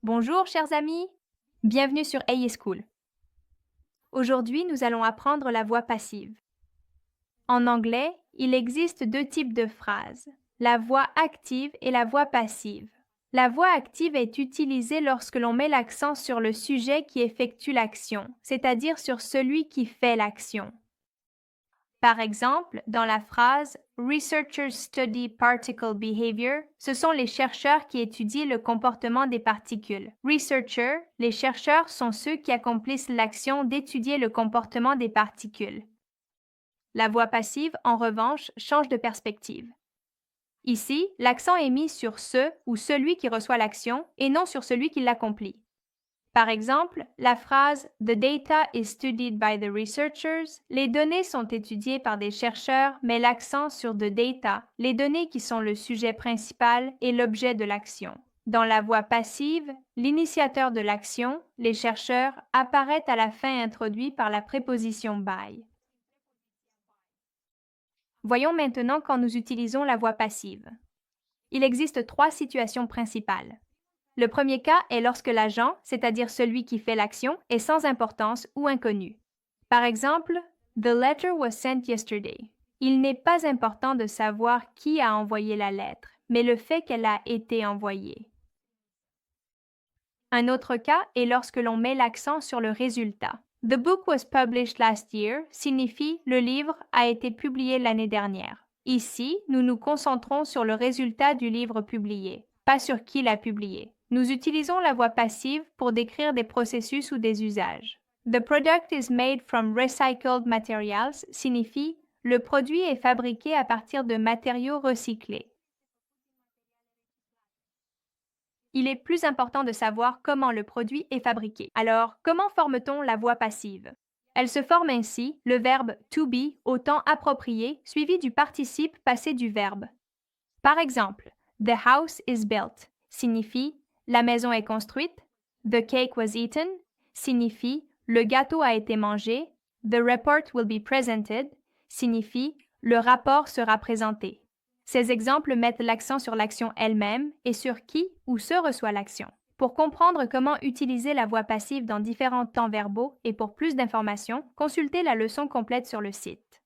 Bonjour chers amis, bienvenue sur AE School. Aujourd'hui, nous allons apprendre la voix passive. En anglais, il existe deux types de phrases, la voix active et la voix passive. La voix active est utilisée lorsque l'on met l'accent sur le sujet qui effectue l'action, c'est-à-dire sur celui qui fait l'action. Par exemple, dans la phrase Researchers study particle behavior, ce sont les chercheurs qui étudient le comportement des particules. Researchers, les chercheurs sont ceux qui accomplissent l'action d'étudier le comportement des particules. La voix passive, en revanche, change de perspective. Ici, l'accent est mis sur ce ou celui qui reçoit l'action et non sur celui qui l'accomplit. Par exemple, la phrase The data is studied by the researchers, les données sont étudiées par des chercheurs, met l'accent sur the data, les données qui sont le sujet principal et l'objet de l'action. Dans la voix passive, l'initiateur de l'action, les chercheurs, apparaît à la fin introduit par la préposition by. Voyons maintenant quand nous utilisons la voix passive. Il existe trois situations principales. Le premier cas est lorsque l'agent, c'est-à-dire celui qui fait l'action, est sans importance ou inconnu. Par exemple, The letter was sent yesterday. Il n'est pas important de savoir qui a envoyé la lettre, mais le fait qu'elle a été envoyée. Un autre cas est lorsque l'on met l'accent sur le résultat. The book was published last year signifie le livre a été publié l'année dernière. Ici, nous nous concentrons sur le résultat du livre publié, pas sur qui l'a publié. Nous utilisons la voix passive pour décrire des processus ou des usages. The product is made from recycled materials signifie le produit est fabriqué à partir de matériaux recyclés. Il est plus important de savoir comment le produit est fabriqué. Alors, comment forme-t-on la voix passive? Elle se forme ainsi, le verbe to be au temps approprié, suivi du participe passé du verbe. Par exemple, The house is built signifie la maison est construite. The cake was eaten signifie le gâteau a été mangé. The report will be presented signifie le rapport sera présenté. Ces exemples mettent l'accent sur l'action elle-même et sur qui ou ce reçoit l'action. Pour comprendre comment utiliser la voix passive dans différents temps verbaux et pour plus d'informations, consultez la leçon complète sur le site.